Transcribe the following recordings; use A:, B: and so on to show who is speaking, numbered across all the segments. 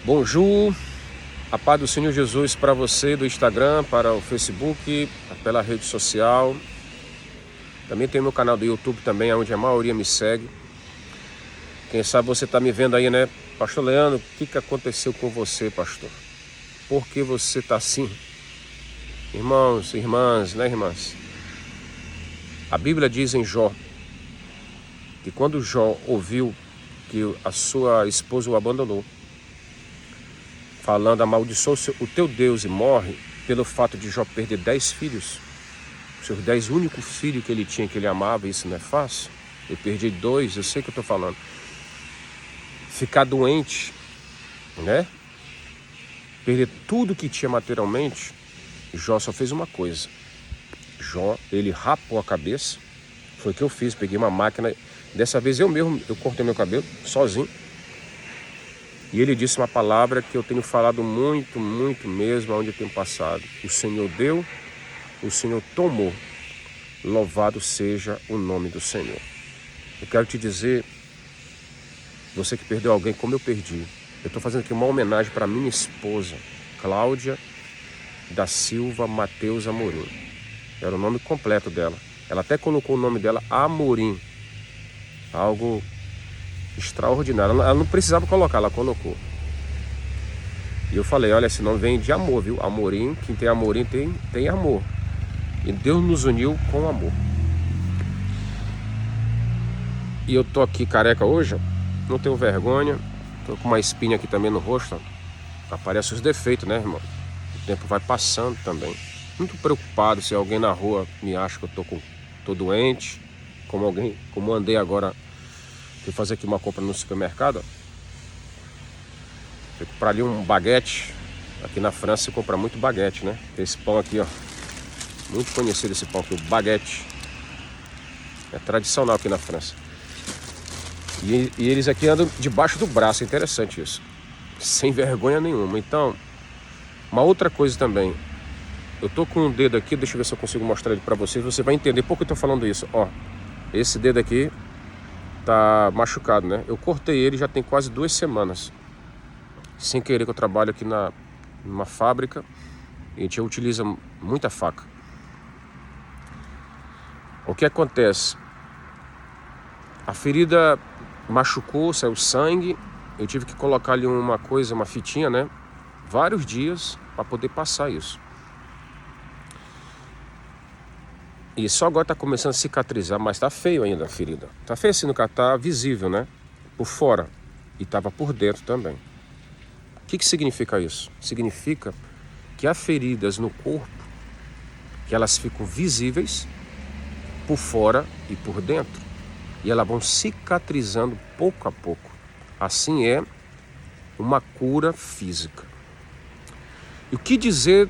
A: Bonjour, a paz do Senhor Jesus para você do Instagram, para o Facebook, pela rede social. Também tem meu canal do YouTube também, onde a maioria me segue. Quem sabe você está me vendo aí, né? Pastor Leandro, o que aconteceu com você, pastor? Por que você está assim? Irmãos, irmãs, né, irmãs? A Bíblia diz em Jó que quando Jó ouviu que a sua esposa o abandonou, falando, amaldiçoa o teu Deus e morre, pelo fato de Jó perder 10 filhos, os seus 10 únicos filhos que ele tinha, que ele amava, isso não é fácil. Eu perdi 2, eu sei o que eu estou falando. Ficar doente, né? Perder tudo que tinha materialmente, Jó só fez uma coisa. Jó, ele rapou a cabeça, foi o que eu fiz, peguei uma máquina, dessa vez eu cortei meu cabelo, sozinho. E ele disse uma palavra que eu tenho falado muito, muito mesmo, onde eu tenho passado. O Senhor deu, o Senhor tomou. Louvado seja o nome do Senhor. Eu quero te dizer, você que perdeu alguém como eu perdi, eu estou fazendo aqui uma homenagem para minha esposa, Cláudia da Silva Mateus Amorim. Era o nome completo dela. Ela até colocou o nome dela Amorim. Algo extraordinário. Ela não precisava colocar, ela colocou. E eu falei, olha, esse nome vem de amor, viu? Amorim, quem tem Amorim tem amor. E Deus nos uniu com amor. E eu tô aqui careca hoje, não tenho vergonha. Tô com uma espinha aqui também no rosto. Aparecem os defeitos, né, irmão? O tempo vai passando também. Muito preocupado se alguém na rua me acha que eu tô doente. Como andei agora. Fui fazer aqui uma compra no supermercado. Fui comprar ali um baguete. Aqui na França se compra muito baguete, né? Tem esse pão aqui, ó. Muito conhecido esse pão aqui, o baguete. É tradicional aqui na França. E eles aqui andam debaixo do braço, é interessante isso. Sem vergonha nenhuma. Então, uma outra coisa também. Eu tô com um dedo aqui, deixa eu ver se eu consigo mostrar ele pra vocês. Você vai entender por que eu tô falando isso. Ó, esse dedo aqui tá machucado, né? Eu cortei ele já tem quase 2 semanas. Sem querer, que eu trabalho aqui numa fábrica. A gente utiliza muita faca. O que acontece? A ferida machucou, saiu sangue. Eu tive que colocar ali uma fitinha, né? Vários dias para poder passar isso. E só agora tá começando a cicatrizar, mas tá feio ainda a ferida. Tá feio assim, tá visível, né? Por fora. E tava por dentro também. O que significa isso? Significa que há feridas no corpo que elas ficam visíveis por fora e por dentro. E elas vão cicatrizando pouco a pouco. Assim é uma cura física. E o que dizer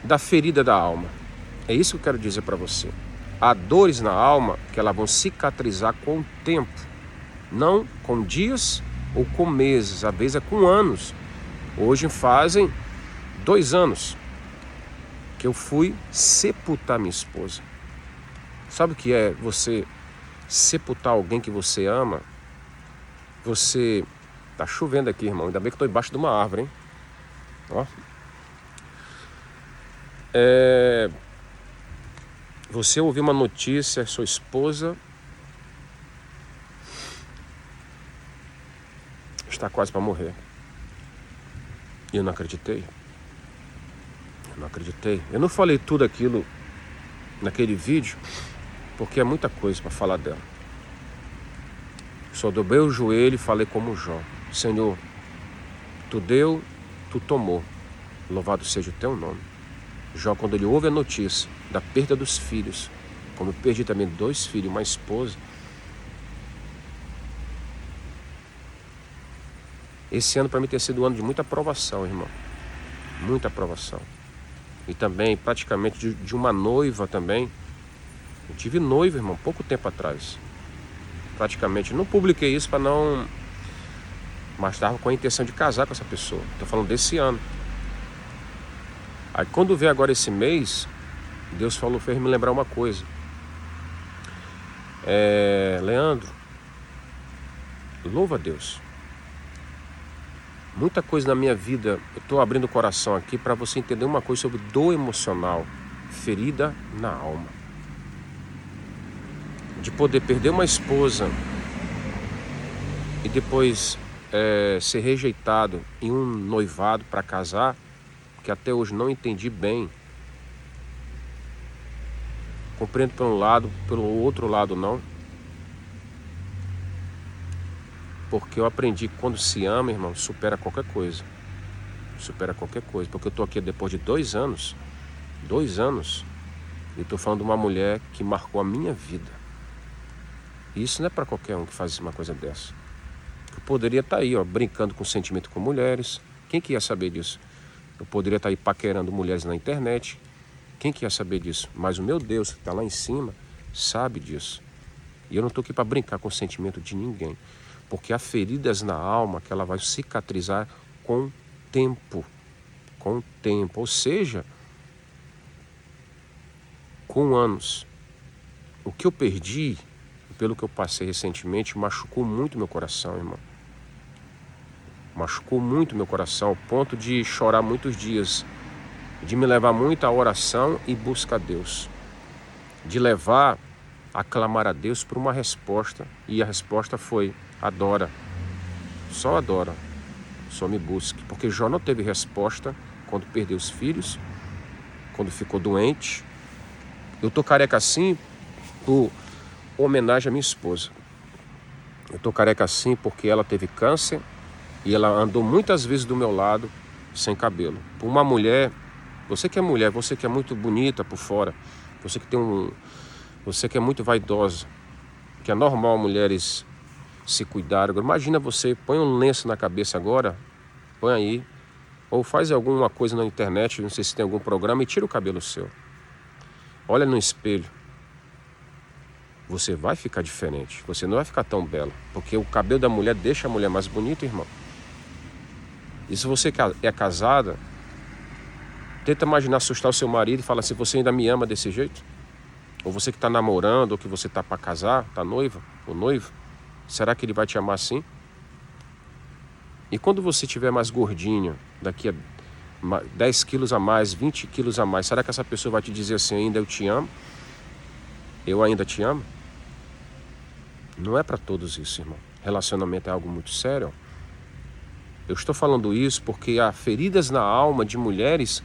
A: da ferida da alma? É isso que eu quero dizer para você. Há dores na alma que elas vão cicatrizar com o tempo. Não com dias ou com meses, às vezes é com anos. Hoje fazem 2 anos que eu fui sepultar minha esposa. Sabe o que é você sepultar alguém que você ama? Você... Tá chovendo aqui, irmão. Ainda bem que eu tô embaixo de uma árvore, hein? Ó. Você ouviu uma notícia, sua esposa está quase para morrer. E eu não acreditei. Eu não falei tudo aquilo naquele vídeo, porque é muita coisa para falar dela. Só dobrei o joelho e falei como Jó. Senhor, tu deu, tu tomou. Louvado seja o teu nome. Jó, quando ele ouve a notícia da perda dos filhos, como eu perdi também 2 filhos, uma esposa. Esse ano para mim tem sido um ano de muita provação, irmão. Muita provação. E também praticamente de uma noiva também. Eu tive noiva, irmão, pouco tempo atrás. Praticamente, não publiquei isso para não... Mas estava com a intenção de casar com essa pessoa. Estou falando desse ano. Aí quando veio agora esse mês, Deus fez me lembrar uma coisa. Leandro, louva a Deus. Muita coisa na minha vida, eu estou abrindo o coração aqui para você entender uma coisa sobre dor emocional, ferida na alma. De poder perder uma esposa e depois ser rejeitado em um noivado para casar, que até hoje não entendi bem. Compreendo por um lado, pelo outro lado não. Porque eu aprendi que quando se ama, irmão, supera qualquer coisa. Supera qualquer coisa. Porque eu estou aqui depois de 2 anos, e estou falando de uma mulher que marcou a minha vida. E isso não é para qualquer um que faz uma coisa dessa. Eu poderia estar aí, brincando com sentimento com mulheres. Quem que ia saber disso? Eu poderia estar aí paquerando mulheres na internet. Quem que ia saber disso? Mas o meu Deus, que está lá em cima, sabe disso. E eu não estou aqui para brincar com o sentimento de ninguém. Porque há feridas na alma que ela vai cicatrizar com tempo. Com tempo. Ou seja, com anos. O que eu perdi, pelo que eu passei recentemente, machucou muito meu coração, irmão. Machucou muito meu coração, ao ponto de chorar muitos dias. De me levar muito à oração e busca a Deus. De levar a clamar a Deus por uma resposta. E a resposta foi: adora. Só adora. Só me busque. Porque Jó não teve resposta quando perdeu os filhos, quando ficou doente. Eu tô careca assim por homenagem à minha esposa. Eu tô careca assim porque ela teve câncer e ela andou muitas vezes do meu lado sem cabelo. Por uma mulher, você que é mulher, você que é muito bonita por fora, você que é muito vaidosa, que é normal mulheres se cuidarem. Agora, imagina você, põe um lenço na cabeça agora, põe aí, ou faz alguma coisa na internet, não sei se tem algum programa, e tira o cabelo seu. Olha no espelho. Você vai ficar diferente, você não vai ficar tão bela, porque o cabelo da mulher deixa a mulher mais bonita, irmão. E se você é casada, tenta imaginar assustar o seu marido e falar assim: você ainda me ama desse jeito? Ou você que está namorando, ou que você está para casar, está noiva ou noivo, será que ele vai te amar assim? E quando você estiver mais gordinho, daqui a 10 quilos a mais, 20 quilos a mais, será que essa pessoa vai te dizer assim: ainda eu te amo? Eu ainda te amo? Não é para todos isso, irmão. Relacionamento é algo muito sério. Eu estou falando isso porque há feridas na alma de mulheres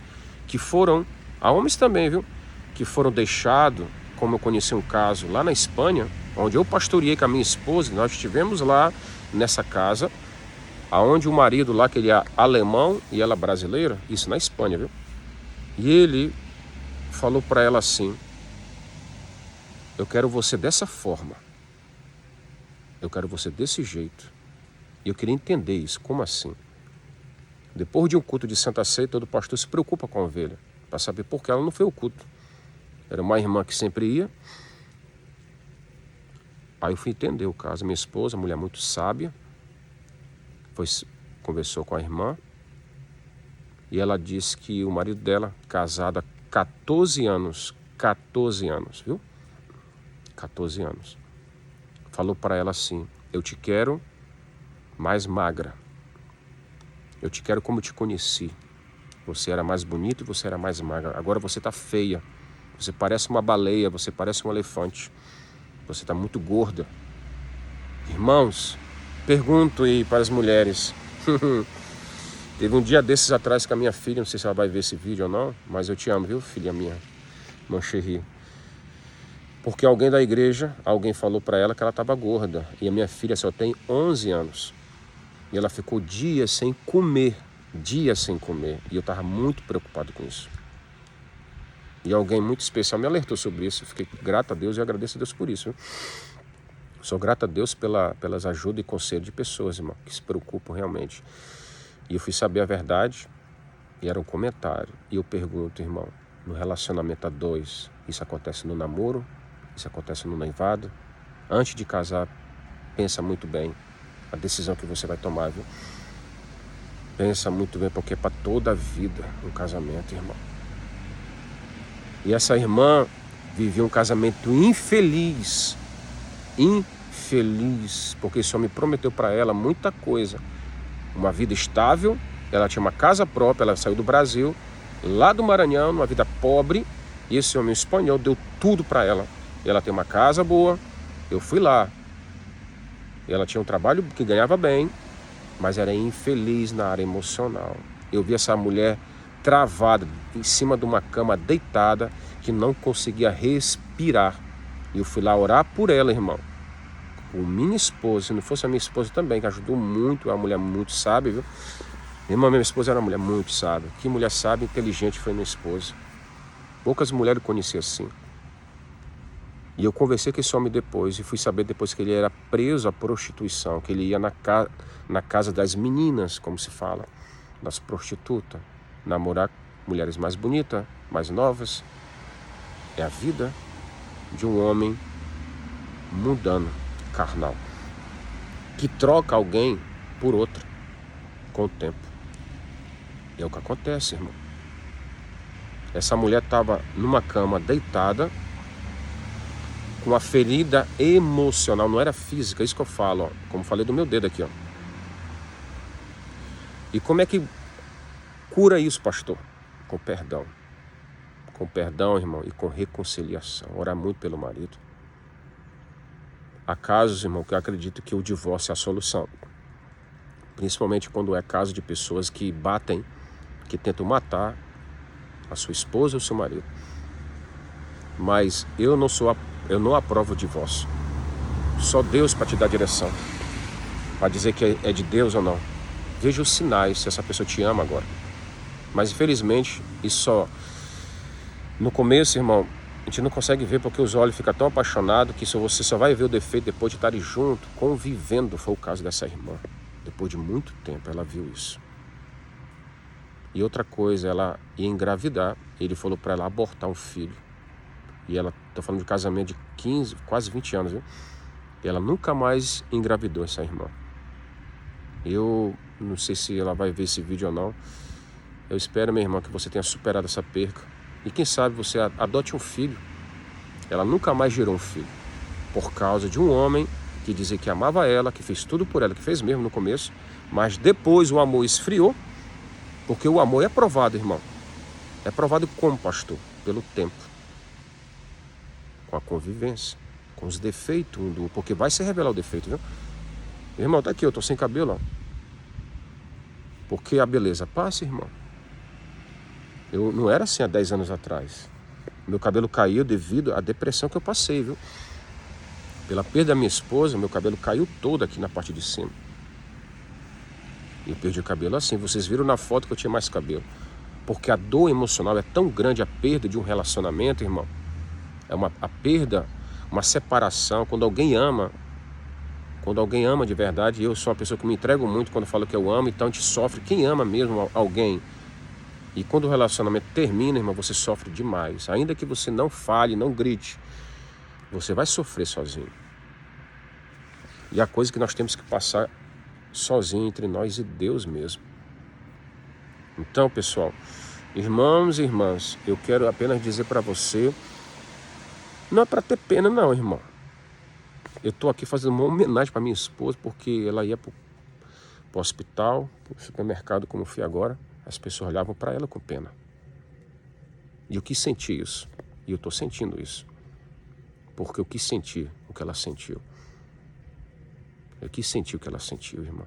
A: que foram, há homens também, viu? Que foram deixados, como eu conheci um caso lá na Espanha, onde eu pastoreei com a minha esposa. Nós estivemos lá nessa casa, aonde o marido lá, que ele é alemão e ela brasileira, isso na Espanha, viu? E ele falou para ela assim: eu quero você dessa forma. Eu quero você desse jeito. E eu queria entender isso. Como assim? Depois de um culto de Santa Ceia, todo pastor se preocupa com a ovelha, para saber por que ela não foi ao culto. Era uma irmã que sempre ia. Aí eu fui entender o caso. Minha esposa, mulher muito sábia, conversou com a irmã. E ela disse que o marido dela, casado há 14 anos, viu? 14 anos. Falou para ela assim: eu te quero mais magra. Eu te quero como eu te conheci. Você era mais bonita e você era mais magra. Agora você está feia. Você parece uma baleia, você parece um elefante. Você está muito gorda. Irmãos, pergunto aí para as mulheres. Teve um dia desses atrás com a minha filha, não sei se ela vai ver esse vídeo ou não, mas eu te amo, viu, filha minha, Mancherry. Porque alguém da igreja, alguém falou para ela que ela estava gorda. E a minha filha só tem 11 anos. E ela ficou dias sem comer. E eu estava muito preocupado com isso. E alguém muito especial me alertou sobre isso. Eu fiquei grato a Deus e agradeço a Deus por isso. Viu? Sou grato a Deus pelas ajudas e conselhos de pessoas, irmão, que se preocupam realmente. E eu fui saber a verdade. E era um comentário. E eu pergunto, irmão, no relacionamento a dois, isso acontece no namoro? Isso acontece no noivado? Antes de casar, pensa muito bem a decisão que você vai tomar, viu? Pensa muito bem, porque é para toda a vida um casamento, irmão. E essa irmã vivia um casamento infeliz, porque só me prometeu para ela muita coisa, uma vida estável, ela tinha uma casa própria, ela saiu do Brasil, lá do Maranhão, numa vida pobre, e esse homem espanhol deu tudo para ela. Ela tem uma casa boa, eu fui lá. Ela tinha um trabalho que ganhava bem, mas era infeliz na área emocional. Eu vi essa mulher travada em cima de uma cama deitada, que não conseguia respirar. E eu fui lá orar por ela, irmão. Por minha esposa, se não fosse a minha esposa também, que ajudou muito, é uma mulher muito sábia, viu? Irmão, minha esposa era uma mulher muito sábia. Que mulher sábia e inteligente foi minha esposa. Poucas mulheres eu conheci assim. E eu conversei com esse homem depois, e fui saber depois que ele era preso à prostituição, que ele ia na casa das meninas, como se fala, das prostitutas, namorar mulheres mais bonitas, mais novas. É a vida de um homem mundano, carnal, que troca alguém por outra com o tempo. É o que acontece, irmão. Essa mulher estava numa cama deitada, com uma ferida emocional, não era física, é isso que eu falo, ó, como falei do meu dedo aqui, ó. E como é que cura isso, pastor? Com perdão. Com perdão, irmão, e com reconciliação. Orar muito pelo marido. Há casos, irmão, que eu acredito que o divórcio é a solução. Principalmente quando é caso de pessoas que batem, que tentam matar a sua esposa ou o seu marido. Mas eu não aprovo o divórcio. Só Deus para te dar direção, para dizer que é de Deus ou não. Veja os sinais se essa pessoa te ama agora. Mas infelizmente, isso só no começo, irmão, a gente não consegue ver porque os olhos ficam tão apaixonados que você só vai ver o defeito depois de estarem junto, convivendo. Foi o caso dessa irmã. Depois de muito tempo ela viu isso. E outra coisa, ela ia engravidar. Ele falou para ela abortar um filho. E ela, tô falando de casamento de 15, quase 20 anos, viu? E ela nunca mais engravidou, essa irmã. Eu não sei se ela vai ver esse vídeo ou não. Eu espero, minha irmã, que você tenha superado essa perca. E quem sabe você adote um filho. Ela nunca mais gerou um filho. Por causa de um homem que dizia que amava ela, que fez tudo por ela, que fez mesmo no começo. Mas depois o amor esfriou. Porque o amor é provado, irmão. É provado como, pastor? Pelo tempo. Com a convivência. Com os defeitos. Porque vai se revelar o defeito, viu? Irmão, tá aqui, eu tô sem cabelo, ó. Porque a beleza passa, irmão. Eu não era assim há 10 anos atrás. Meu cabelo caiu devido à depressão que eu passei, viu? Pela perda da minha esposa, meu cabelo caiu todo aqui na parte de cima. E eu perdi o cabelo assim. Vocês viram na foto que eu tinha mais cabelo. Porque a dor emocional é tão grande, a perda de um relacionamento, irmão. A perda, uma separação, quando alguém ama de verdade. Eu sou uma pessoa que me entrego muito quando falo que eu amo, então a gente sofre. Quem ama mesmo alguém, e quando o relacionamento termina, irmão, você sofre demais. Ainda que você não fale, não grite, você vai sofrer sozinho. E a coisa que nós temos que passar sozinho entre nós e Deus mesmo. Então, pessoal, irmãos e irmãs, eu quero apenas dizer para você, não é para ter pena não, irmão. Eu estou aqui fazendo uma homenagem para minha esposa, porque ela ia para o hospital, para o supermercado, como fui agora. As pessoas olhavam para ela com pena. E eu quis sentir isso. E eu estou sentindo isso. Porque eu quis sentir o que ela sentiu. Eu quis sentir o que ela sentiu, irmão.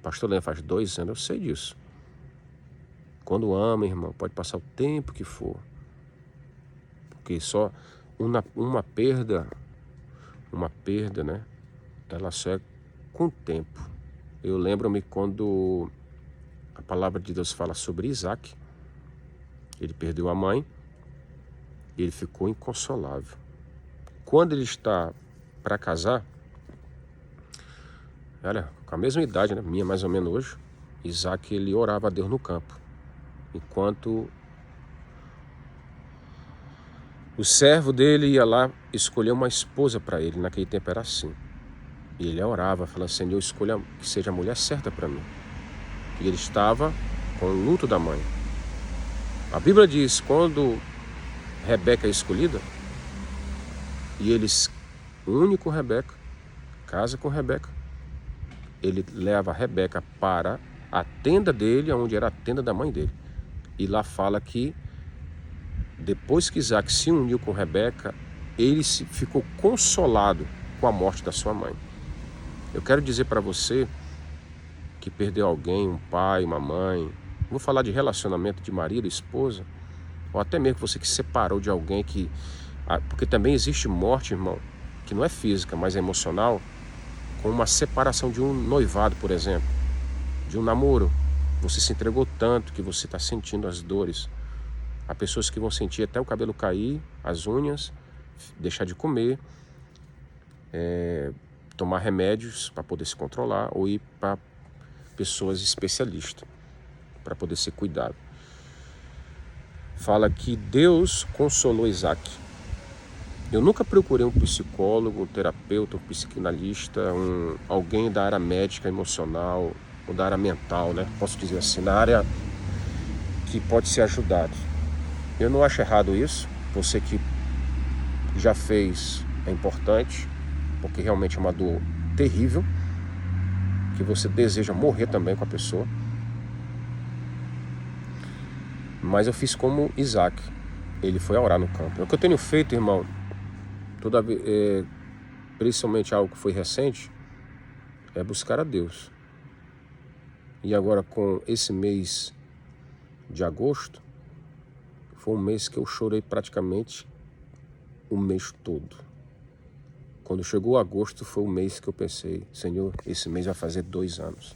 A: Pastor Leandro, faz 2 anos, eu sei disso. Quando ama, irmão, pode passar o tempo que for. Porque só uma perda, né? Ela só é com o tempo. Eu lembro-me quando a palavra de Deus fala sobre Isaac. Ele perdeu a mãe e ele ficou inconsolável. Quando ele está para casar, olha, com a mesma idade, né? Minha mais ou menos hoje, Isaac, ele orava a Deus no campo. Enquanto o servo dele ia lá escolher uma esposa para ele, naquele tempo era assim. E ele orava, falando, Senhor, escolha que seja a mulher certa para mim. E ele estava com o luto da mãe. A Bíblia diz, quando Rebeca é escolhida, e eles, o único Rebeca, casa com Rebeca, ele leva a Rebeca para a tenda dele, onde era a tenda da mãe dele. E lá fala que depois que Isaac se uniu com Rebeca, ele ficou consolado com a morte da sua mãe. Eu quero dizer para você que perdeu alguém, um pai, uma mãe, vou falar de relacionamento de marido, esposa, ou até mesmo você que separou de alguém porque também existe morte, irmão, que não é física, mas é emocional, com uma separação de um noivado, por exemplo, de um namoro. Você se entregou tanto que você está sentindo as dores. Há pessoas que vão sentir até o cabelo cair, as unhas, deixar de comer, tomar remédios para poder se controlar ou ir para pessoas especialistas para poder ser cuidado. Fala que Deus consolou Isaac. Eu nunca procurei um psicólogo, um terapeuta, um psicanalista, alguém da área médica, emocional ou da área mental, né? Posso dizer assim, na área que pode ser ajudado. Eu não acho errado isso. Você que já fez é importante, porque realmente é uma dor terrível, que você deseja morrer também com a pessoa. Mas eu fiz como Isaac. Ele foi a orar no campo. O que eu tenho feito, irmão, principalmente algo que foi recente, é buscar a Deus. E agora com esse mês de agosto, foi um mês que eu chorei praticamente o mês todo. Quando chegou agosto, foi o mês que eu pensei, Senhor, esse mês vai fazer 2 anos.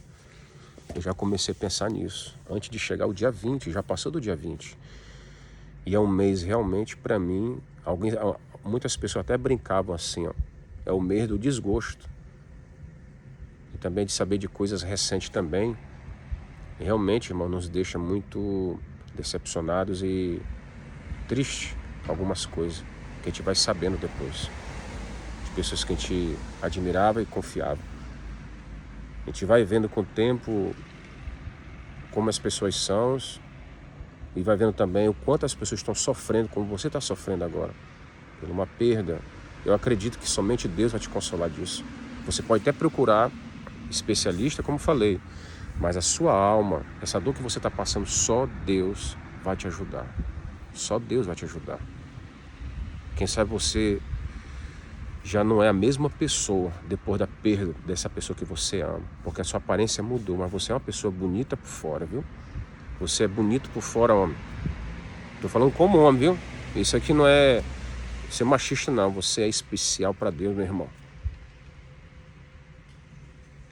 A: Eu já comecei a pensar nisso, antes de chegar o dia 20, já passou do dia 20. E é um mês realmente, para mim, muitas pessoas até brincavam assim, ó, é o mês do desgosto. E também de saber de coisas recentes também. E realmente, irmão, nos deixa muito decepcionados e tristes com algumas coisas que a gente vai sabendo depois. De pessoas que a gente admirava e confiava. A gente vai vendo com o tempo como as pessoas são e vai vendo também o quanto as pessoas estão sofrendo, como você está sofrendo agora, por uma perda. Eu acredito que somente Deus vai te consolar disso. Você pode até procurar especialista, como falei, mas a sua alma, essa dor que você está passando, só Deus vai te ajudar. Só Deus vai te ajudar. Quem sabe você já não é a mesma pessoa depois da perda dessa pessoa que você ama, porque a sua aparência mudou, mas você é uma pessoa bonita por fora, viu? Você é bonito por fora, homem. Tô falando como homem, viu? Isso aqui não é ser machista, não. Você é especial para Deus, meu irmão.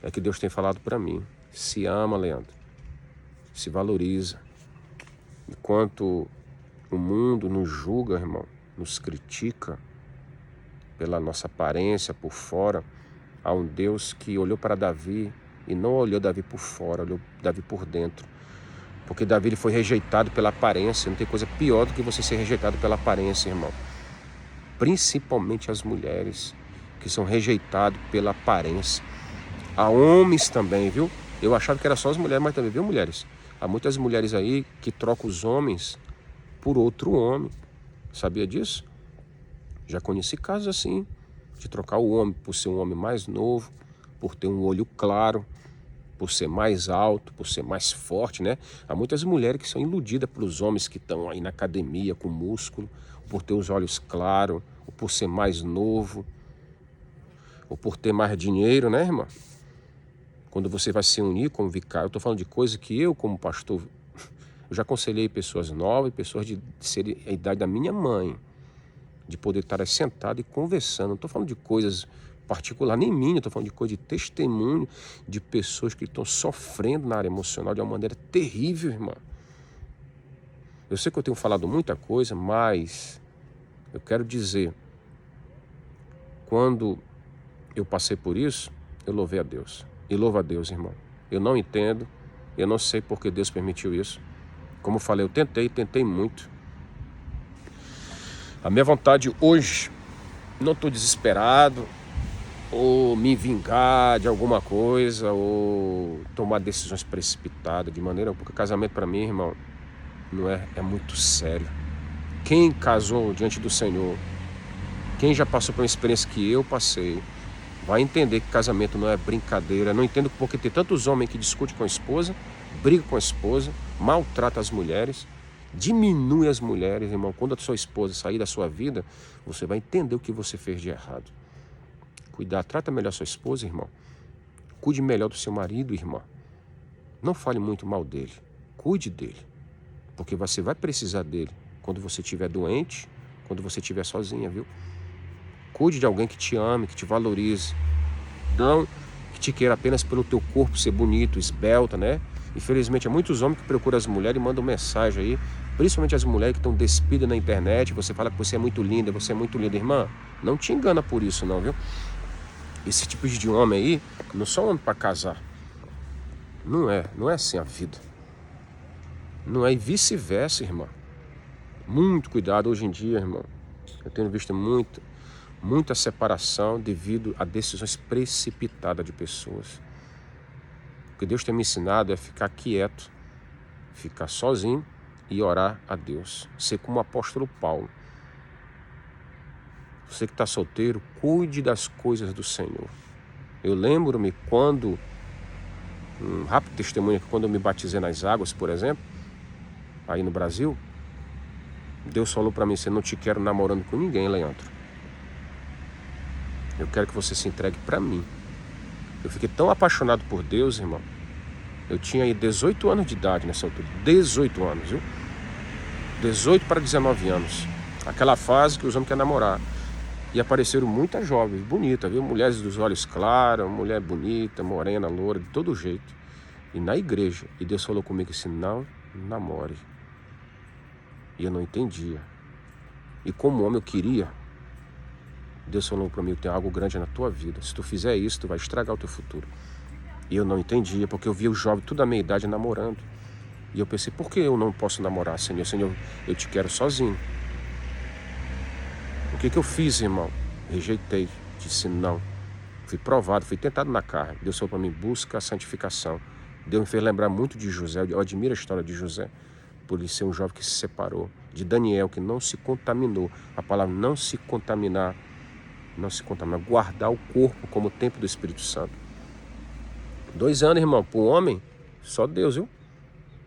A: É que Deus tem falado para mim. Se ama, Leandro. Se valoriza. Enquanto o mundo nos julga, irmão, nos critica pela nossa aparência por fora, há um Deus que olhou para Davi e não olhou Davi por fora, olhou Davi por dentro. Porque Davi ele foi rejeitado pela aparência. Não tem coisa pior do que você ser rejeitado pela aparência, irmão. Principalmente as mulheres que são rejeitadas pela aparência. Há homens também, viu? Eu achava que era só as mulheres, mas também, viu, mulheres? Há muitas mulheres aí que trocam os homens por outro homem. Sabia disso? Já conheci casos assim, de trocar o homem por ser um homem mais novo, por ter um olho claro, por ser mais alto, por ser mais forte, né? Há muitas mulheres que são iludidas pelos homens que estão aí na academia com músculo, por ter os olhos claros, ou por ser mais novo, ou por ter mais dinheiro, né, irmã? Quando você vai se unir como vicário, eu estou falando de coisa que eu, como pastor, eu já aconselhei pessoas novas, pessoas de serem a idade da minha mãe, de poder estar sentado e conversando. Não estou falando de coisas particulares, nem minha, estou falando de coisa de testemunho de pessoas que estão sofrendo na área emocional de uma maneira terrível, irmã. Eu sei que eu tenho falado muita coisa, mas eu quero dizer, quando eu passei por isso, eu louvei a Deus. E louvo a Deus, irmão. Eu não entendo, eu não sei por que Deus permitiu isso. Como eu falei, eu tentei muito. A minha vontade hoje, não estou desesperado, ou me vingar de alguma coisa, ou tomar decisões precipitadas de maneira, porque casamento para mim, irmão, não é muito sério. Quem casou diante do Senhor, quem já passou por uma experiência que eu passei, Vai entender que casamento não é brincadeira. Não entendo porque tem tantos homens que discutem com a esposa, brigam com a esposa, maltratam as mulheres, diminui as mulheres, irmão. Quando a sua esposa sair da sua vida, você vai entender o que você fez de errado. Cuidar, trata melhor sua esposa, irmão. Cuide melhor do seu marido, irmão. Não fale muito mal dele. Cuide dele. Porque você vai precisar dele quando você estiver doente, quando você estiver sozinha, viu? Cuide de alguém que te ame, que te valorize. Não que te queira apenas pelo teu corpo ser bonito, esbelta, né? Infelizmente, há muitos homens que procuram as mulheres e mandam mensagem aí, principalmente as mulheres que estão despidas na internet. Você fala que você é muito linda, você é muito linda. Irmã, não te engana por isso não, viu? Esse tipo de homem aí, não são homem para casar. Não é assim a vida. Não é, e vice-versa, irmão. Muito cuidado hoje em dia, irmão. Eu tenho visto muita separação devido a decisões precipitadas de pessoas. O que Deus tem me ensinado é ficar quieto, ficar sozinho e orar a Deus. Ser como o apóstolo Paulo. Você que está solteiro, cuide das coisas do Senhor. Eu lembro-me quando, um rápido testemunho, quando eu me batizei nas águas, por exemplo, aí no Brasil, Deus falou para mim: você não te quero namorando com ninguém, Leandro. Eu quero que você se entregue para mim. Eu fiquei tão apaixonado por Deus, irmão. Eu tinha aí 18 anos de idade nessa altura. 18 anos, viu? 18 para 19 anos. Aquela fase que os homens querem namorar. E apareceram muitas jovens, bonitas, viu? Mulheres dos olhos claros, mulher bonita, morena, loura, de todo jeito. E na igreja. E Deus falou comigo assim: não namore. E eu não entendia. E como homem eu queria. Deus falou para mim: tem algo grande na tua vida. Se tu fizer isso, tu vai estragar o teu futuro. E eu não entendia, porque eu via o jovem, tudo da minha idade, namorando. E eu pensei: por que eu não posso namorar, Senhor? Senhor, eu te quero sozinho. O que eu fiz, irmão? Rejeitei, disse não. Fui provado, fui tentado na carne. Deus falou para mim: busca a santificação. Deus me fez lembrar muito de José. Eu admiro a história de José, por ele ser um jovem que se separou. De Daniel, que não se contaminou. A palavra não se contaminar. Não se contaminar. Guardar o corpo como o templo do Espírito Santo. 2 anos, irmão, para um homem, só Deus, viu?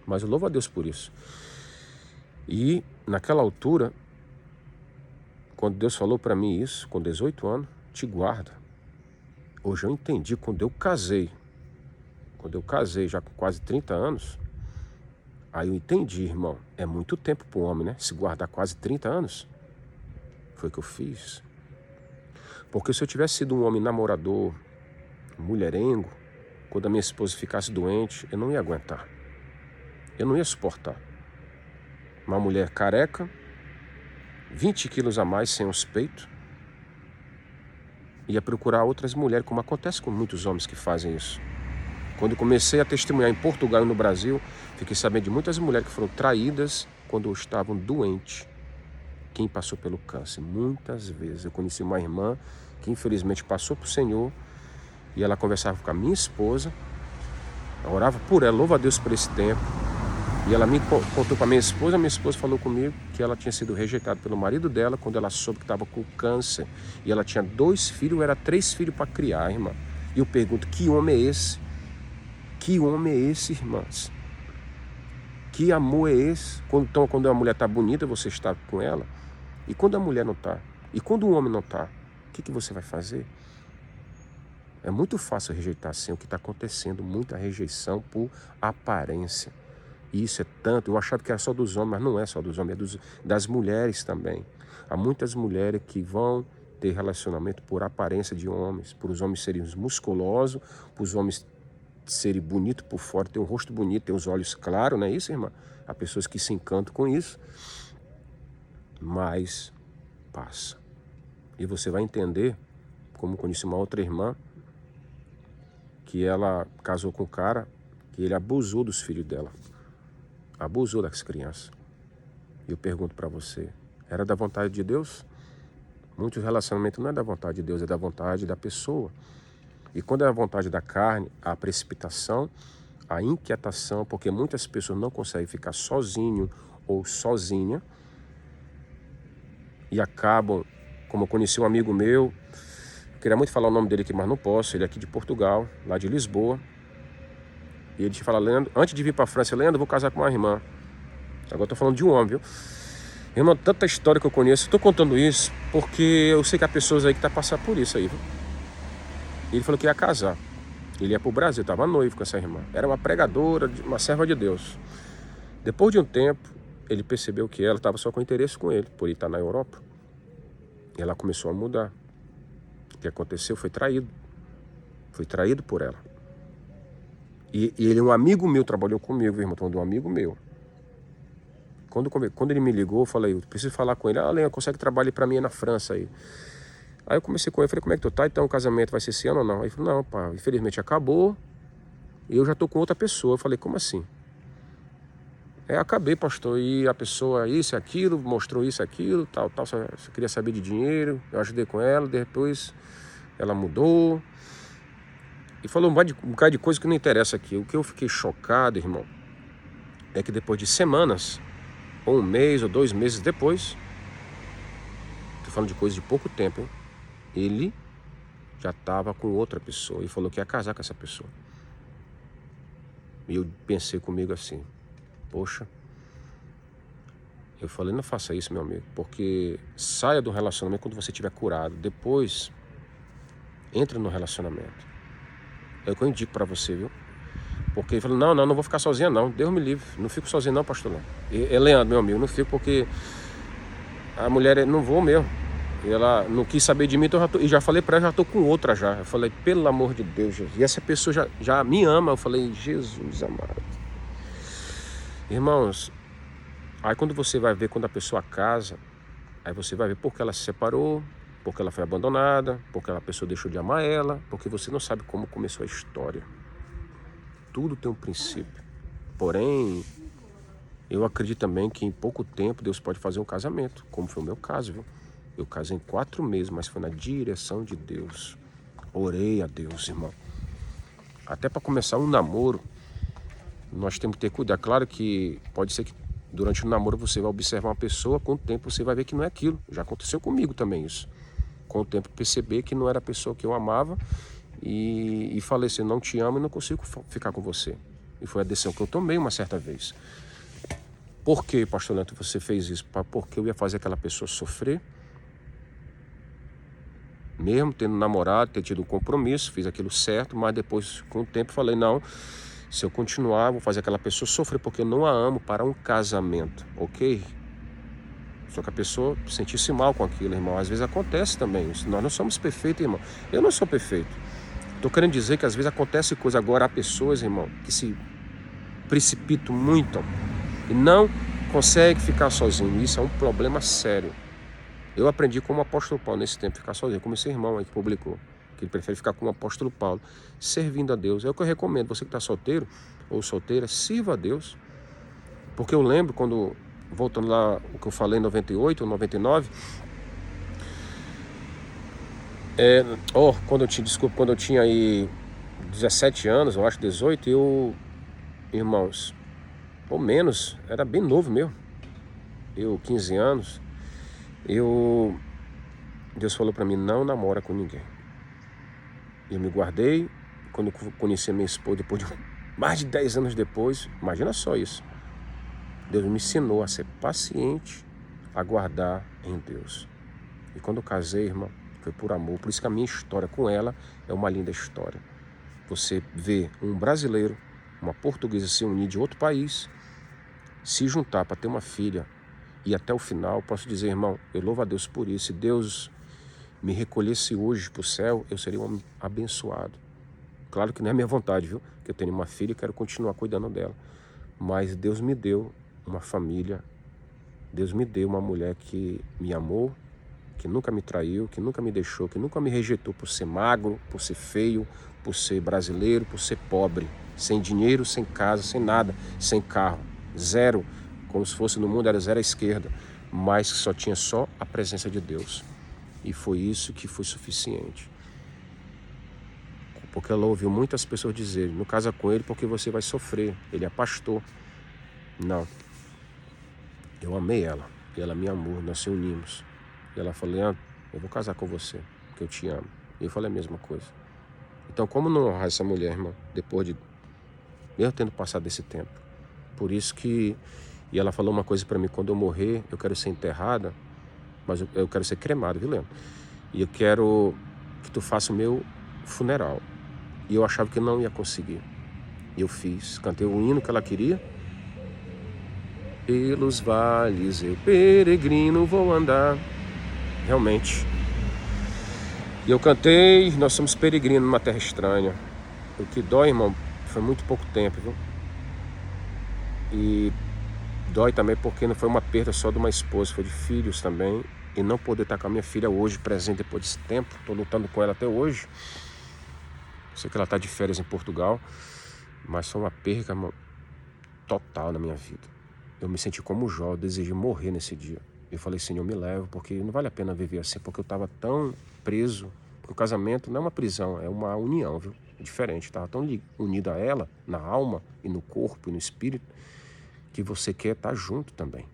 A: Mas eu louvo a Deus por isso. E naquela altura, quando Deus falou para mim isso, com 18 anos, te guarda. Hoje eu entendi, quando eu casei já com quase 30 anos, aí eu entendi, irmão, é muito tempo para o homem, né? Se guardar quase 30 anos. Foi o que eu fiz. Porque se eu tivesse sido um homem namorador, mulherengo, quando a minha esposa ficasse doente, eu não ia aguentar. Eu não ia suportar. Uma mulher careca, 20 quilos a mais sem os peitos, ia procurar outras mulheres, como acontece com muitos homens que fazem isso. Quando eu comecei a testemunhar em Portugal e no Brasil, fiquei sabendo de muitas mulheres que foram traídas quando estavam doentes. Quem passou pelo câncer, muitas vezes. Eu conheci uma irmã que infelizmente passou para o Senhor, e ela conversava com a minha esposa, eu orava por ela, louva a Deus por esse tempo. E ela me contou para minha esposa falou comigo que ela tinha sido rejeitada pelo marido dela quando ela soube que estava com câncer. E ela tinha 2 filhos, era 3 filhos para criar, irmã. E eu pergunto: que homem é esse? Que homem é esse, irmãs? Que amor é esse? Quando a mulher está bonita, você está com ela. E quando a mulher não está? E quando o homem não está? O que você vai fazer? É muito fácil rejeitar assim o que está acontecendo. Muita rejeição por aparência. E isso é tanto. Eu achava que era só dos homens, mas não é só dos homens, é das mulheres também. Há muitas mulheres que vão ter relacionamento por aparência de homens, por os homens serem musculosos, por os homens serem bonitos por fora, ter um rosto bonito, ter os olhos claros, não é isso, irmã? Há pessoas que se encantam com isso, mas passa. E você vai entender, como conheci uma outra irmã, que ela casou com um cara que ele abusou dos filhos dela. Abusou das crianças. E eu pergunto para você: era da vontade de Deus? Muitos relacionamentos não é da vontade de Deus, é da vontade da pessoa. E quando é a vontade da carne, a precipitação, a inquietação, porque muitas pessoas não conseguem ficar sozinho ou sozinha e acabam, como eu conheci um amigo meu, Queria muito falar o nome dele aqui, mas não posso. Ele é aqui de Portugal, lá de Lisboa. E ele te fala, Leandro, antes de vir para a França, Leandro, eu vou casar com uma irmã. Agora eu tô falando de um homem, viu? Irmão, tanta história que eu conheço. Estou contando isso porque eu sei que há pessoas aí que tá passando por isso aí, viu? Ele falou que ia casar. Ele ia pro Brasil, estava noivo com essa irmã. Era uma pregadora, uma serva de Deus. Depois de um tempo, ele percebeu que ela estava só com interesse com ele, por ele estar na Europa. E ela começou a mudar. O que aconteceu? Foi traído. Foi traído por ela. E ele, um amigo meu, trabalhou comigo, irmão, um amigo meu. Quando ele me ligou, eu falei, eu preciso falar com ele. Ah, Leandro, consegue trabalhar para mim na França aí. Aí eu comecei com ele, falei, como é que tu tá? Então o casamento vai ser esse ano ou não? Aí ele falou, não, pá, infelizmente acabou. E eu já tô com outra pessoa. Eu falei, como assim? Acabei, pastor, e a pessoa isso e aquilo, mostrou isso e aquilo, tal, só queria saber de dinheiro, eu ajudei com ela, depois ela mudou e falou um bocado de coisa que não interessa aqui. O que eu fiquei chocado, irmão, é que depois de semanas, ou um mês, ou 2 meses depois, tô falando de coisa de pouco tempo, hein? Ele já estava com outra pessoa e falou que ia casar com essa pessoa. E eu pensei comigo assim, poxa, eu falei, não faça isso, meu amigo, porque saia do relacionamento quando você estiver curado. Depois, entra no relacionamento. É o que eu indico para você, viu? Porque ele falou, não vou ficar sozinha não, Deus me livre, não fico sozinho não, pastor Leandro. Leandro, meu amigo, não fico porque a mulher, não vou mesmo. E ela não quis saber de mim, então e já falei para ela, já tô com outra já. Eu falei, pelo amor de Deus, Jesus. E essa pessoa já me ama. Eu falei, Jesus amado. Irmãos, aí quando você vai ver, quando a pessoa casa, aí você vai ver porque ela se separou, porque ela foi abandonada, porque a pessoa deixou de amar ela, porque você não sabe como começou a história. Tudo tem um princípio. Porém, eu acredito também que em pouco tempo Deus pode fazer um casamento, como foi o meu caso, viu? Eu casei em 4 meses, mas foi na direção de Deus. Orei a Deus, irmão. Até para começar um namoro, nós temos que ter cuidado. Claro que pode ser que durante o namoro você vai observar uma pessoa, com o tempo você vai ver que não é aquilo. Já aconteceu comigo também isso. Com o tempo perceber que não era a pessoa que eu amava e falei assim, não te amo e não consigo ficar com você. E foi a decisão que eu tomei uma certa vez. Por que, pastor Neto, você fez isso? Porque eu ia fazer aquela pessoa sofrer. Mesmo tendo namorado, ter tido um compromisso, fiz aquilo certo, mas depois, com o tempo, falei, não, se eu continuar, vou fazer aquela pessoa sofrer, porque eu não a amo para um casamento, ok? Só que a pessoa sentisse mal com aquilo, irmão. Às vezes acontece também isso. Nós não somos perfeitos, irmão. Eu não sou perfeito. Estou querendo dizer que às vezes acontece coisa. Agora há pessoas, irmão, que se precipitam muito e não conseguem ficar sozinhos. Isso é um problema sério. Eu aprendi com o apóstolo Paulo nesse tempo, ficar sozinho, como esse irmão aí que publicou, que ele prefere ficar com o apóstolo Paulo, servindo a Deus. É o que eu recomendo, você que está solteiro ou solteira, sirva a Deus. Porque eu lembro quando, voltando lá, o que eu falei em 98 ou 99, quando eu tinha aí 17 anos, eu acho 18, irmãos, ou menos, era bem novo mesmo, 15 anos, Deus falou para mim, não namora com ninguém. Eu me guardei, quando eu conheci a minha esposa, depois de mais de 10 anos depois, imagina só isso. Deus me ensinou a ser paciente, a guardar em Deus. E quando eu casei, irmão, foi por amor. Por isso que a minha história com ela é uma linda história. Você vê um brasileiro, uma portuguesa se unir de outro país, se juntar para ter uma filha, e até o final, posso dizer, irmão, eu louvo a Deus por isso. Se Deus me recolhesse hoje para o céu, eu seria um homem abençoado. Claro que não é minha vontade, viu? Que eu tenho uma filha e quero continuar cuidando dela. Mas Deus me deu uma família, Deus me deu uma mulher que me amou, que nunca me traiu, que nunca me deixou, que nunca me rejeitou por ser magro, por ser feio, por ser brasileiro, por ser pobre, sem dinheiro, sem casa, sem nada, sem carro, zero, como se fosse no mundo era zero à esquerda, mas que só tinha só a presença de Deus. E foi isso que foi suficiente. Porque ela ouviu muitas pessoas dizerem, não casa com ele porque você vai sofrer, ele é pastor. Não. Eu amei ela, e ela me amou, nós se unimos. E ela falou, Leandro, eu vou casar com você, porque eu te amo. E eu falei a mesma coisa. Então, como não honrar essa mulher, irmão, depois de eu tendo passado esse tempo? Por isso que... E ela falou uma coisa para mim: quando eu morrer, eu quero ser enterrada, mas eu quero ser cremado, viu, Leandro? E eu quero que tu faça o meu funeral. E eu achava que não ia conseguir. E eu fiz, cantei o hino que ela queria. Pelos vales eu peregrino vou andar. Realmente. E eu cantei, nós somos peregrinos numa terra estranha. O que dói, irmão, foi muito pouco tempo, viu? E dói também porque não foi uma perda só de uma esposa, foi de filhos também. E não poder estar com a minha filha hoje, presente depois desse tempo. Estou lutando com ela até hoje. Sei que ela está de férias em Portugal. Mas foi uma perda, irmão, total na minha vida. Eu me senti como Jó, eu desejei morrer nesse dia. Eu falei: Senhor, me leva, porque não vale a pena viver assim, porque eu estava tão preso. Porque o casamento não é uma prisão, é uma união, viu? É diferente. Estava tão unido a ela, na alma e no corpo e no espírito, que você quer estar junto também.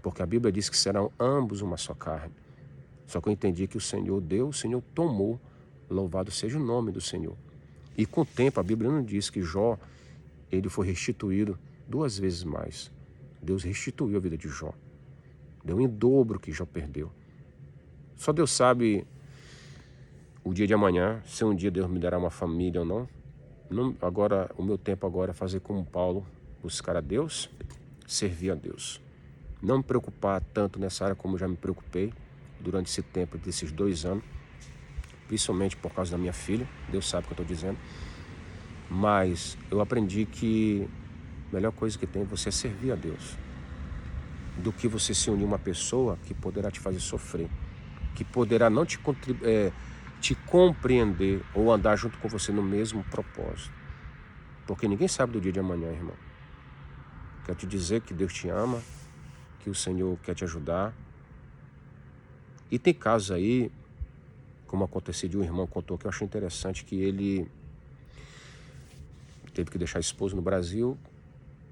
A: Porque a Bíblia diz que serão ambos uma só carne. Só que eu entendi que o Senhor deu, o Senhor tomou. Louvado seja o nome do Senhor. E com o tempo, a Bíblia não diz que Jó, ele foi restituído 2 vezes mais. Deus restituiu a vida de Jó. Deu em dobro que Jó perdeu. Só Deus sabe o dia de amanhã, se um dia Deus me dará uma família ou não. Agora, o meu tempo agora é fazer como Paulo, buscar a Deus, servir a Deus. Não me preocupar tanto nessa área como já me preocupei durante esse tempo, desses 2 anos, principalmente por causa da minha filha. Deus sabe o que eu estou dizendo. Mas eu aprendi que a melhor coisa que tem é você servir a Deus, do que você se unir a uma pessoa que poderá te fazer sofrer, que poderá não te compreender ou andar junto com você no mesmo propósito. Porque ninguém sabe do dia de amanhã, irmão. Quero te dizer que Deus te ama, que o Senhor quer te ajudar. E tem casos aí, como aconteceu de um irmão contou, que eu achei interessante, que ele teve que deixar a esposa no Brasil,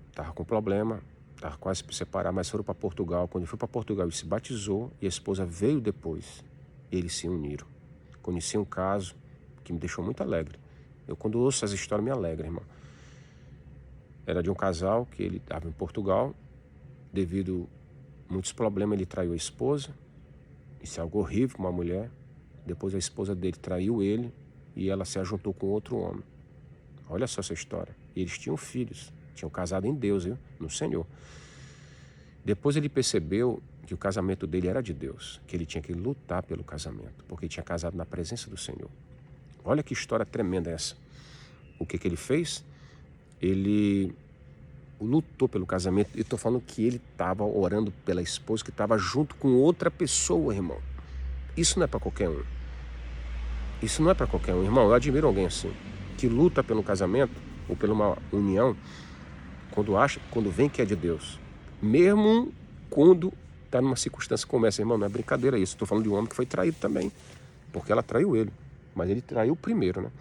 A: estava com problema, estava quase para se separar, mas foram para Portugal. Quando ele foi para Portugal, ele se batizou e a esposa veio depois. E eles se uniram. Conheci um caso que me deixou muito alegre. Eu, quando ouço essas histórias, me alegra, irmão. Era de um casal que ele estava em Portugal. Devido a muitos problemas, ele traiu a esposa. Isso é algo horrível para uma mulher. Depois a esposa dele traiu ele e ela se ajuntou com outro homem. Olha só essa história. E eles tinham filhos. Tinham casado em Deus, viu? No Senhor. Depois ele percebeu que o casamento dele era de Deus, que ele tinha que lutar pelo casamento, porque ele tinha casado na presença do Senhor. Olha que história tremenda essa. O que ele fez? Ele lutou pelo casamento. Eu estou falando que ele estava orando pela esposa que estava junto com outra pessoa, irmão. Isso não é para qualquer um. Isso não é para qualquer um, irmão. Eu admiro alguém assim, que luta pelo casamento ou pela uma união, quando vem que é de Deus. Mesmo quando está numa circunstância como essa, irmão, não é brincadeira isso. Estou falando de um homem que foi traído também, porque ela traiu ele, mas ele traiu primeiro, né?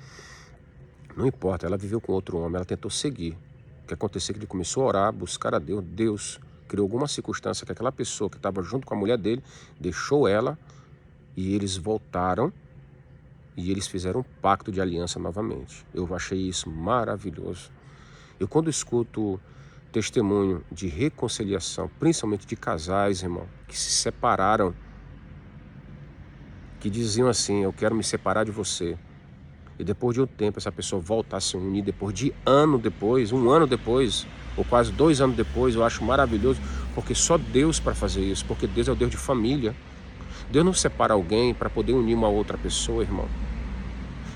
A: Não importa, ela viveu com outro homem, ela tentou seguir. O que aconteceu é que ele começou a orar, buscar a Deus. Deus criou alguma circunstância que aquela pessoa que estava junto com a mulher dele deixou ela e eles voltaram e eles fizeram um pacto de aliança novamente. Eu achei isso maravilhoso. Eu, quando escuto testemunho de reconciliação, principalmente de casais, irmão, que se separaram, que diziam assim: eu quero me separar de você. E depois de um tempo essa pessoa voltar a se unir, depois de um ano depois, ou quase 2 anos depois, eu acho maravilhoso, porque só Deus para fazer isso, porque Deus é o Deus de família. Deus não separa alguém para poder unir uma outra pessoa, irmão.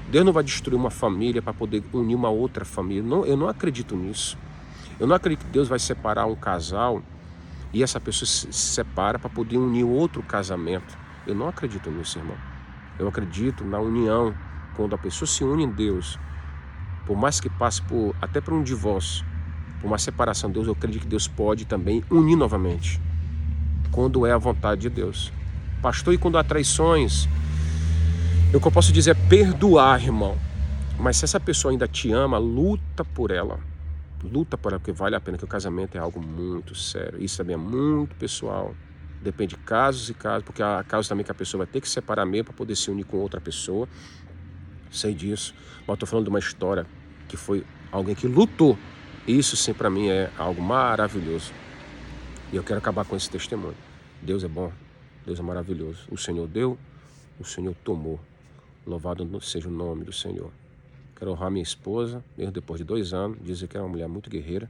A: Deus não vai destruir uma família para poder unir uma outra família. Não, eu não acredito nisso. Eu não acredito que Deus vai separar um casal e essa pessoa se separa para poder unir outro casamento. Eu não acredito nisso, irmão. Eu acredito na união. Quando a pessoa se une em Deus, por mais que passe até por um divórcio, por uma separação de Deus, eu acredito que Deus pode também unir novamente, quando é a vontade de Deus. Pastor, e quando há traições, o que eu posso dizer é perdoar, irmão. Mas se essa pessoa ainda te ama, luta por ela. Luta por ela, porque vale a pena, que o casamento é algo muito sério. Isso também é muito pessoal. Depende de casos e casos, porque há casos também que a pessoa vai ter que se separar mesmo para poder se unir com outra pessoa. sei disso, mas estou falando de uma história que foi alguém que lutou. Isso sim para mim é algo maravilhoso. E eu quero acabar com esse testemunho. Deus é bom, Deus é maravilhoso. O Senhor deu, o Senhor tomou. Louvado seja o nome do Senhor. Quero honrar minha esposa, mesmo depois de 2 anos, dizer que era uma mulher muito guerreira,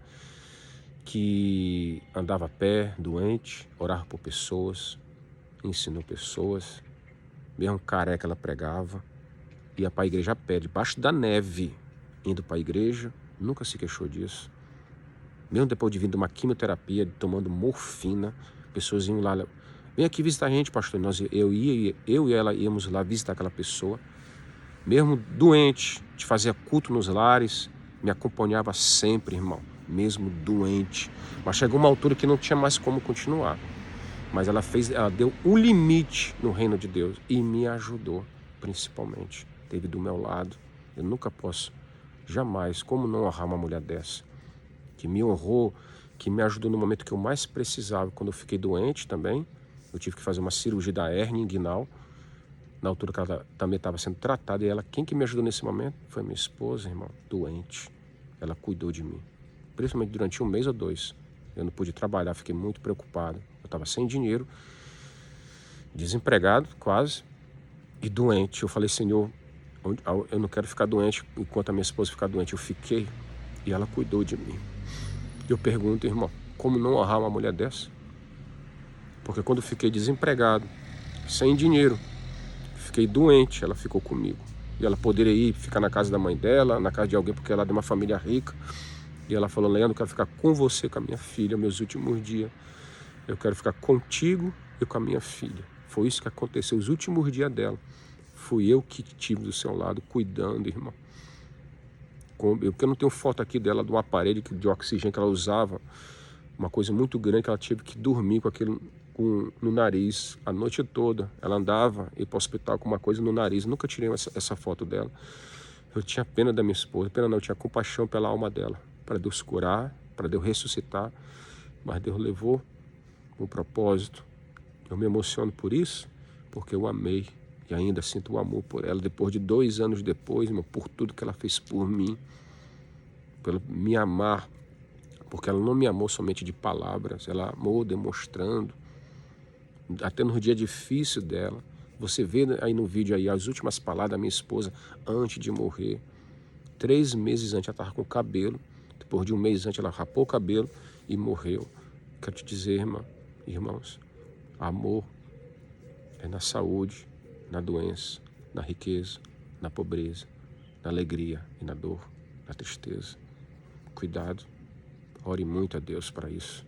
A: que andava a pé, doente, orava por pessoas, ensinou pessoas, mesmo careca ela pregava, ia para a igreja a pé, debaixo da neve, indo para a igreja, nunca se queixou disso. Mesmo depois de vir de uma quimioterapia, tomando morfina, pessoas iam lá, vem aqui visitar a gente, pastor. Eu e ela íamos lá visitar aquela pessoa, mesmo doente, de fazer culto nos lares, me acompanhava sempre, irmão, mesmo doente. Mas chegou uma altura que não tinha mais como continuar. Mas ela deu um limite no reino de Deus e me ajudou, principalmente. Esteve do meu lado. Eu nunca posso, jamais, como não honrar uma mulher dessa, que me honrou, que me ajudou no momento que eu mais precisava. Quando eu fiquei doente também, eu tive que fazer uma cirurgia da hérnia inguinal, na altura que ela também estava sendo tratada. E ela, quem que me ajudou nesse momento? Foi minha esposa, irmão, doente. Ela cuidou de mim, principalmente durante 1 mês ou 2. Eu não pude trabalhar, fiquei muito preocupado. Eu estava sem dinheiro, desempregado quase, e doente. Eu falei, Senhor, eu não quero ficar doente enquanto a minha esposa ficar doente. Eu fiquei e ela cuidou de mim. Eu pergunto, irmão, como não honrar uma mulher dessa? Porque quando eu fiquei desempregado, sem dinheiro, fiquei doente, ela ficou comigo. E ela poderia ir ficar na casa da mãe dela, na casa de alguém, porque ela é de uma família rica. E ela falou, Leandro, eu quero ficar com você, com a minha filha, meus últimos dias. Eu quero ficar contigo e com a minha filha. Foi isso que aconteceu, os últimos dias dela. Fui eu que estive do seu lado, cuidando, irmão. Porque eu não tenho foto aqui dela de um aparelho de oxigênio que ela usava. Uma coisa muito grande que ela teve que dormir com aquilo no nariz a noite toda. Ela andava e ia para o hospital com uma coisa no nariz. Eu nunca tirei essa foto dela. Eu tinha pena da minha esposa. Pena não, eu tinha compaixão pela alma dela. Para Deus curar, para Deus ressuscitar. Mas Deus levou um propósito. Eu me emociono por isso, porque eu amei. E ainda sinto o amor por ela. Depois de 2 anos depois, irmão, por tudo que ela fez por mim. Pelo me amar. Porque ela não me amou somente de palavras. Ela amou demonstrando. Até no dia difícil dela. Você vê aí no vídeo aí as últimas palavras da minha esposa antes de morrer. 3 meses antes ela estava com o cabelo. Depois de 1 mês antes ela rapou o cabelo e morreu. Quero te dizer, irmãos, amor é na saúde, na doença, na riqueza, na pobreza, na alegria e na dor, na tristeza. Cuidado, ore muito a Deus para isso.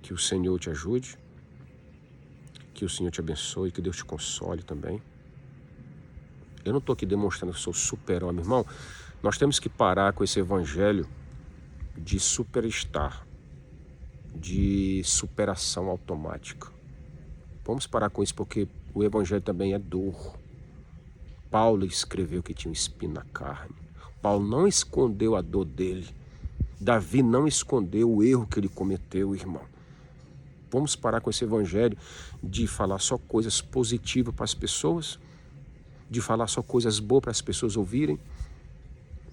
A: Que o Senhor te ajude, que o Senhor te abençoe, que Deus te console também. Eu não estou aqui demonstrando que sou super-homem, irmão. Nós temos que parar com esse evangelho de superstar, de superação automática. Vamos parar com isso, porque o evangelho também é dor. Paulo escreveu que tinha um espinho na carne. Paulo não escondeu a dor dele. Davi não escondeu o erro que ele cometeu, irmão. Vamos parar com esse evangelho de falar só coisas positivas para as pessoas, de falar só coisas boas para as pessoas ouvirem.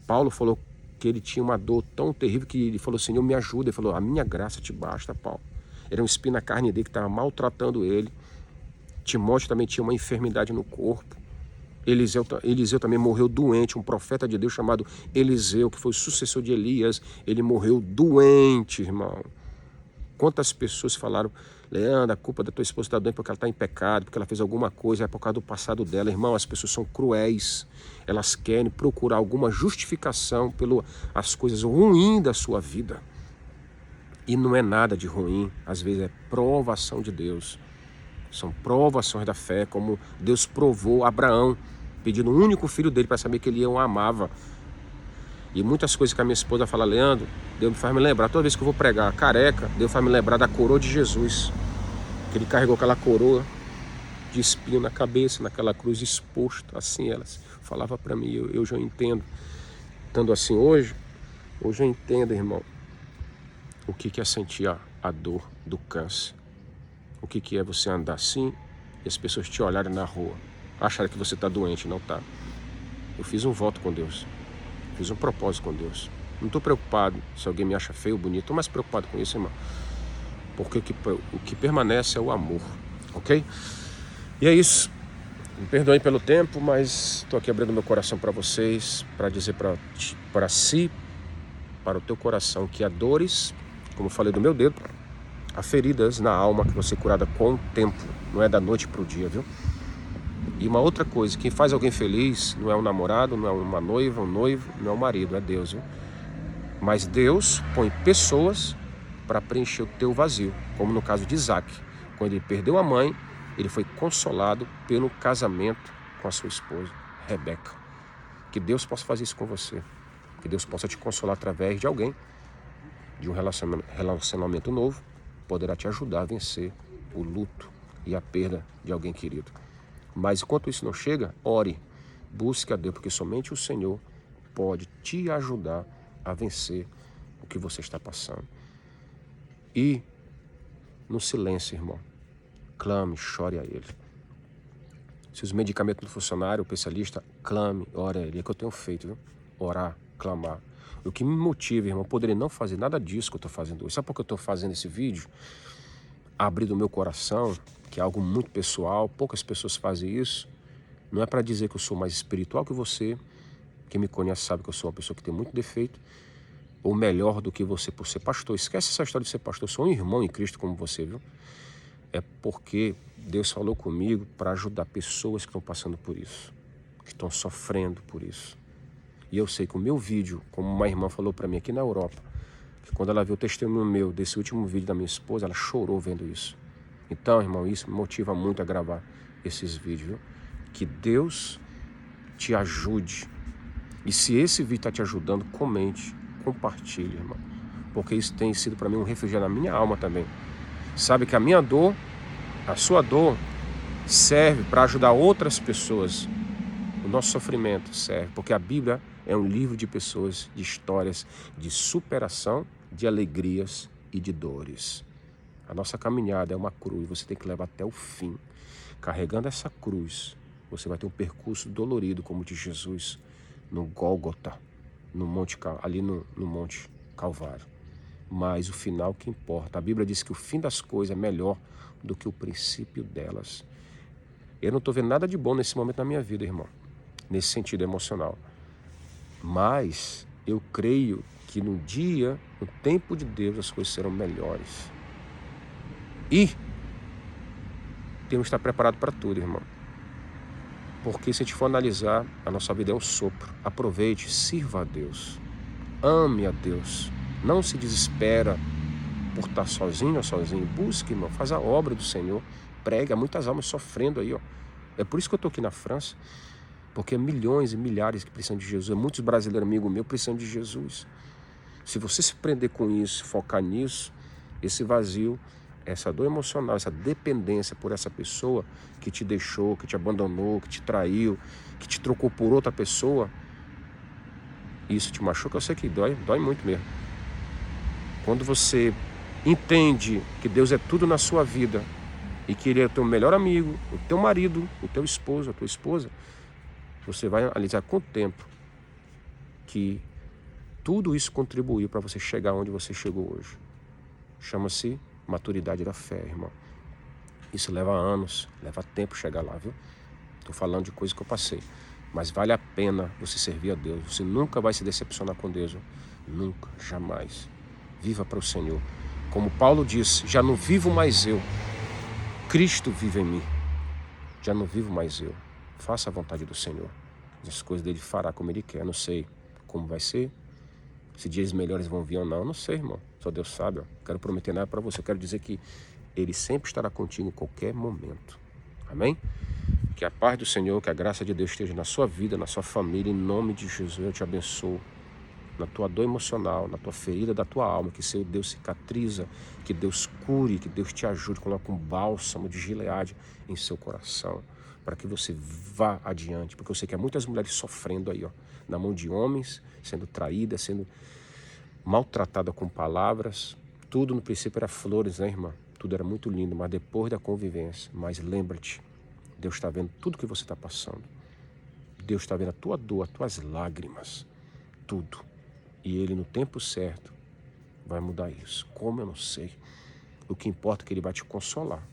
A: Paulo falou que ele tinha uma dor tão terrível que ele falou, Senhor, me ajuda. Ele falou, a minha graça te basta, Paulo. Era um espinho na carne dele que estava maltratando ele. Timóteo também tinha uma enfermidade no corpo. Eliseu também morreu doente, um profeta de Deus chamado Eliseu, que foi o sucessor de Elias, ele morreu doente, irmão. Quantas pessoas falaram, Leandro, a culpa da tua esposa está doente porque ela está em pecado, porque ela fez alguma coisa, é por causa do passado dela. Irmão, as pessoas são cruéis, elas querem procurar alguma justificação pelas coisas ruins da sua vida. E não é nada de ruim, às vezes é provação de Deus. São provações da fé, como Deus provou Abraão, pedindo o único filho dele para saber que ele o amava. E muitas coisas que a minha esposa fala, Leandro, Deus faz me lembrar, toda vez que eu vou pregar careca, Deus faz me lembrar da coroa de Jesus. Que ele carregou aquela coroa de espinho na cabeça, naquela cruz exposta, assim elas falava para mim, eu já entendo. Estando assim hoje eu entendo, irmão, o que é sentir a dor do câncer. O que é você andar assim e as pessoas te olharem na rua, acharem que você está doente, não está. Eu fiz um voto com Deus. Fiz um propósito com Deus. Não estou preocupado se alguém me acha feio ou bonito. Estou mais preocupado com isso, irmão. Porque o que permanece é o amor. Ok? E é isso. Me perdoem pelo tempo, mas estou aqui abrindo meu coração para vocês, para dizer para si, para o teu coração, que há dores, como eu falei do meu dedo, há feridas na alma que vão ser curadas com o tempo, não é da noite para o dia, viu? E uma outra coisa, quem faz alguém feliz não é um namorado, não é uma noiva, um noivo, não é um marido, é Deus, viu? Mas Deus põe pessoas para preencher o teu vazio, como no caso de Isaac. Quando ele perdeu a mãe, ele foi consolado pelo casamento com a sua esposa, Rebeca. Que Deus possa fazer isso com você. Que Deus possa te consolar através de alguém, de um relacionamento novo, poderá te ajudar a vencer o luto e a perda de alguém querido. Mas enquanto isso não chega, ore, busque a Deus, porque somente o Senhor pode te ajudar a vencer o que você está passando. E no silêncio, irmão, clame, chore a Ele. Se os medicamentos não funcionarem, o especialista, clame, ore a Ele. É o que eu tenho feito, viu? Orar, clamar. O que me motiva, irmão, eu poderia não fazer nada disso que eu estou fazendo hoje. Sabe por que eu estou fazendo esse vídeo? Abrir do meu coração, que é algo muito pessoal, poucas pessoas fazem isso. Não é para dizer que eu sou mais espiritual que você. Quem me conhece sabe que eu sou uma pessoa que tem muito defeito. Ou melhor do que você por ser pastor. Esquece essa história de ser pastor. Eu sou um irmão em Cristo como você, viu? É porque Deus falou comigo para ajudar pessoas que estão passando por isso, que estão sofrendo por isso. E eu sei que o meu vídeo, como uma irmã falou para mim aqui na Europa, que quando ela viu o testemunho meu desse último vídeo da minha esposa, ela chorou vendo isso. Então, irmão, isso me motiva muito a gravar esses vídeos, viu? Que Deus te ajude. E se esse vídeo está te ajudando, comente, compartilhe, irmão. Porque isso tem sido para mim um refrigério na minha alma também. Sabe que a minha dor, a sua dor, serve para ajudar outras pessoas. O nosso sofrimento serve, porque a Bíblia é um livro de pessoas, de histórias, de superação, de alegrias e de dores. A nossa caminhada é uma cruz, você tem que levar até o fim. Carregando essa cruz, você vai ter um percurso dolorido como o de Jesus no Gólgota, no Monte, ali no Monte Calvário. Mas o final que importa. A Bíblia diz que o fim das coisas é melhor do que o princípio delas. Eu não estou vendo nada de bom nesse momento na minha vida, irmão, nesse sentido emocional. Mas eu creio que no dia, no tempo de Deus, as coisas serão melhores. E temos que estar preparados para tudo, irmão. Porque se a gente for analisar, a nossa vida é um sopro. Aproveite, sirva a Deus. Ame a Deus. Não se desespera por estar sozinho ou sozinho. Busque, irmão, faz a obra do Senhor. Prega, muitas almas sofrendo aí, ó. É por isso que eu estou aqui na França. Porque milhões e milhares que precisam de Jesus. Muitos brasileiros amigos meus precisam de Jesus. Se você se prender com isso, focar nisso, esse vazio, essa dor emocional, essa dependência por essa pessoa que te deixou, que te abandonou, que te traiu, que te trocou por outra pessoa, isso te machuca, eu sei que dói muito mesmo. Quando você entende que Deus é tudo na sua vida e que Ele é o teu melhor amigo, o teu marido, o teu esposo, a tua esposa, você vai analisar com o tempo que tudo isso contribuiu para você chegar onde você chegou hoje. Chama-se maturidade da fé, irmão. Isso leva anos, leva tempo chegar lá, viu? Estou falando de coisas que eu passei. Mas vale a pena você servir a Deus. Você nunca vai se decepcionar com Deus, viu? Nunca, jamais. Viva para o Senhor. Como Paulo disse, já não vivo mais eu. Cristo vive em mim. Já não vivo mais eu. Faça a vontade do Senhor. As coisas dele fará como Ele quer. Não sei como vai ser. Se dias melhores vão vir ou não. Não sei, irmão. Só Deus sabe. Ó. Não quero prometer nada para você. Eu quero dizer que Ele sempre estará contigo em qualquer momento. Amém? Que a paz do Senhor, que a graça de Deus esteja na sua vida, na sua família. Em nome de Jesus, eu te abençoo. Na tua dor emocional, na tua ferida da tua alma, que seu Deus cicatriza, que Deus cure, que Deus te ajude, coloque um bálsamo de Gileade em seu coração, para que você vá adiante, porque eu sei que há muitas mulheres sofrendo aí, ó, na mão de homens, sendo traídas, sendo maltratada com palavras. Tudo no princípio era flores, né, irmã? Tudo era muito lindo, mas depois da convivência, mas lembra-te, Deus está vendo tudo que você está passando. Deus está vendo a tua dor, as tuas lágrimas, tudo. E Ele, no tempo certo, vai mudar isso. Como eu não sei. O que importa é que Ele vai te consolar,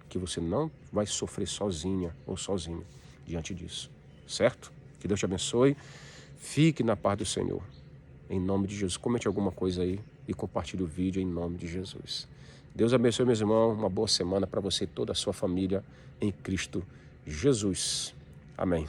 A: que você não vai sofrer sozinha ou sozinho diante disso, certo? Que Deus te abençoe. Fique na paz do Senhor. Em nome de Jesus. Comente alguma coisa aí e compartilhe o vídeo em nome de Jesus. Deus abençoe, meus irmãos. Uma boa semana para você e toda a sua família em Cristo Jesus. Amém.